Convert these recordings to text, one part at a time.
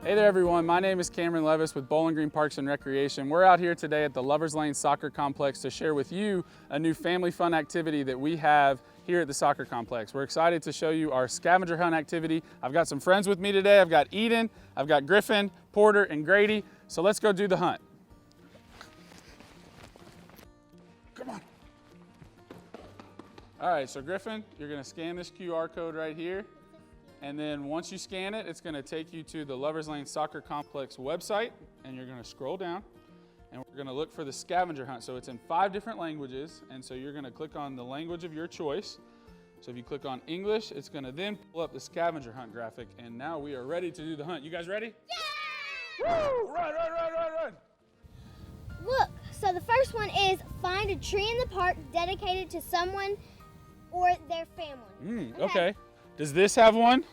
Hey there everyone, my name is Camron Levis with Bowling Green Parks and Recreation. We're out here today at the Lovers Lane Soccer Complex to share with you a new family fun activity that we have here at the soccer complex. We're excited to show you our scavenger hunt activity. I've got some friends with me today. I've got Eden, I've got Griffin, Porter, and Grady. So let's go do the hunt. Come on. All right, so Griffin, you're gonna scan this QR code right here. And then once you scan it, it's gonna take you to the Lovers Lane Soccer Complex website, and you're gonna scroll down, and we're gonna look for the scavenger hunt. So it's in 5 different languages, and so you're gonna click on the language of your choice. So if you click on English, it's gonna then pull up the scavenger hunt graphic, and now we are ready to do the hunt. You guys ready? Yeah! Woo! Run, run, run, run, run! Look, so the first one is find a tree in the park dedicated to someone or their family. Okay. Does this have one?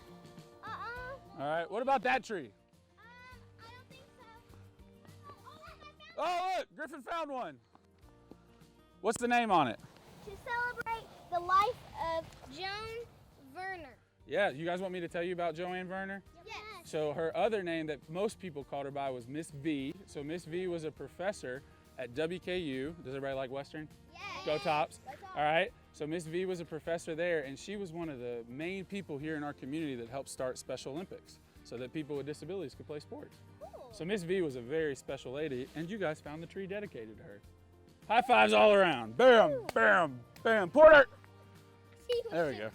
Uh-uh. All right, what about that tree? I don't think so. Oh, look, Griffin found one. What's the name on it? To celebrate the life of Joan Werner. Yeah, you guys want me to tell you about Joanne Werner? Yes. So her other name that most people called her by was Miss V. So Miss V was a professor at WKU. Does everybody like Western? Yes. Go Tops. Go Tops. All right. So Miss V was a professor there, and she was one of the main people here in our community that helped start Special Olympics so that people with disabilities could play sports. Cool. So Miss V was a very special lady, and you guys found the tree dedicated to her. High fives all around. Bam, bam, bam. Porter! There we go.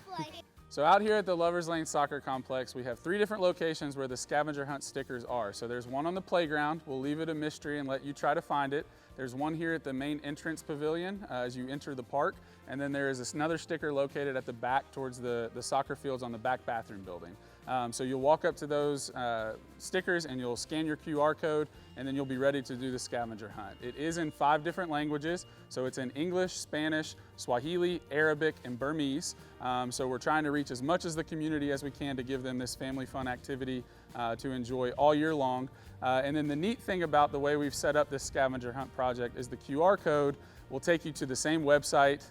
So out here at the Lovers Lane Soccer Complex, we have 3 different locations where the scavenger hunt stickers are. So there's one on the playground. We'll leave it a mystery and let you try to find it. There's one here at the main entrance pavilion as you enter the park. And then there is another sticker located at the back towards the soccer fields on the back bathroom building. So you'll walk up to those stickers and you'll scan your QR code, and then you'll be ready to do the scavenger hunt. It is in 5 different languages. So it's in English, Spanish, Swahili, Arabic, and Burmese. So we're trying to reach as much as the community as we can to give them this family fun activity to enjoy all year long. And then the neat thing about the way we've set up this scavenger hunt project is the QR code will take you to the same website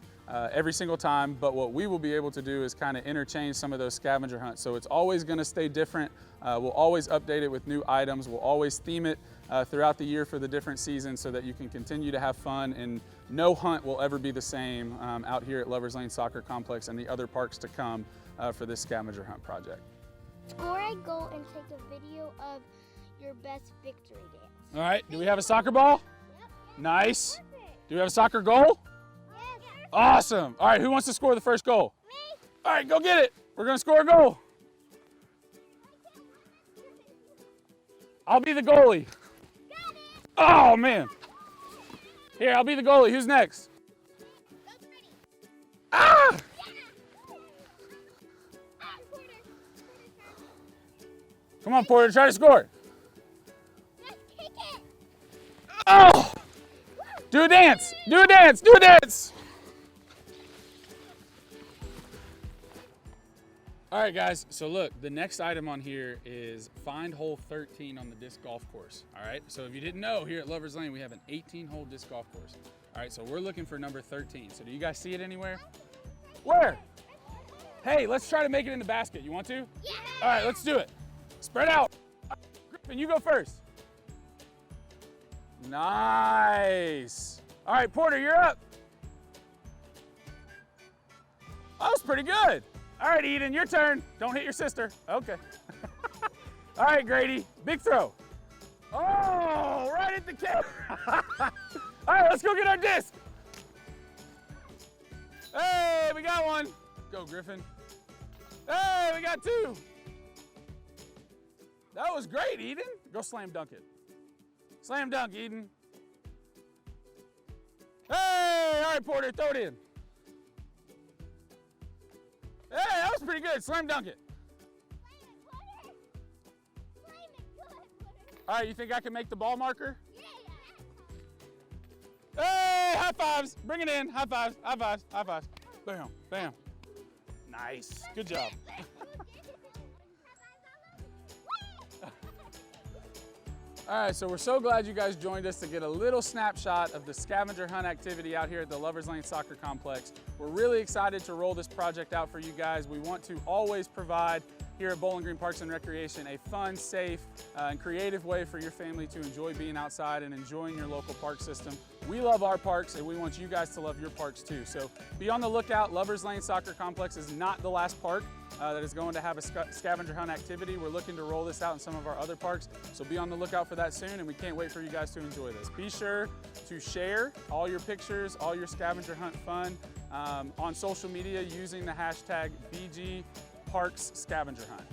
every single time, but what we will be able to do is kind of interchange some of those scavenger hunts. So it's always going to stay different. We'll always update it with new items. We'll always theme it throughout the year for the different seasons so that you can continue to have fun, and no hunt will ever be the same out here at Lovers Lane Soccer Complex and the other parks to come for this scavenger hunt project. Score a goal and take a video of your best victory dance. All right, do we have a soccer ball? Yep. Nice. Perfect. Do we have a soccer goal? Yes. Awesome. All right, who wants to score the first goal? Me. All right, go get it. We're gonna score a goal. I'll be the goalie. Got it. Oh man. Here, I'll be the goalie. Who's next? Go Pretty. Ah! Yeah. Porter. Come on, Porter, try to score. Let's kick it. Oh! Do a dance. Do a dance. Do a dance. All right, guys, so look, the next item on here is find hole 13 on the disc golf course, all right? So if you didn't know, here at Lovers Lane, we have an 18-hole disc golf course. All right, so we're looking for number 13. So do you guys see it anywhere? Where? Hey, let's try to make it in the basket. You want to? Yeah. All right, let's do it. Spread out. Griffin, you go first. Nice. All right, Porter, you're up. That was pretty good. All right, Eden, your turn. Don't hit your sister. Okay. All right, Grady, big throw. Oh, right at the camera. All right, let's go get our disc. Hey, we got one. Go, Griffin. Hey, we got 2. That was great, Eden. Go slam dunk it. Slam dunk, Eden. Hey, all right, Porter, throw it in. Hey, that was pretty good. Slam dunk it. All right, you think I can make the ball marker? Yeah. Hey, high fives. Bring it in. High fives, high fives, high fives. Bam, bam. Nice. Good job. All right, so we're so glad you guys joined us to get a little snapshot of the scavenger hunt activity out here at the Lovers Lane Soccer Complex. We're really excited to roll this project out for you guys. We want to always provide here at Bowling Green Parks and Recreation, a fun, safe, and creative way for your family to enjoy being outside and enjoying your local park system. We love our parks and we want you guys to love your parks too. So be on the lookout. Lovers Lane Soccer Complex is not the last park that is going to have a scavenger hunt activity. We're looking to roll this out in some of our other parks, so be on the lookout for that soon, and we can't wait for you guys to enjoy this. Be sure to share all your pictures, all your scavenger hunt fun on social media using the hashtag BG Parks Scavenger Hunt.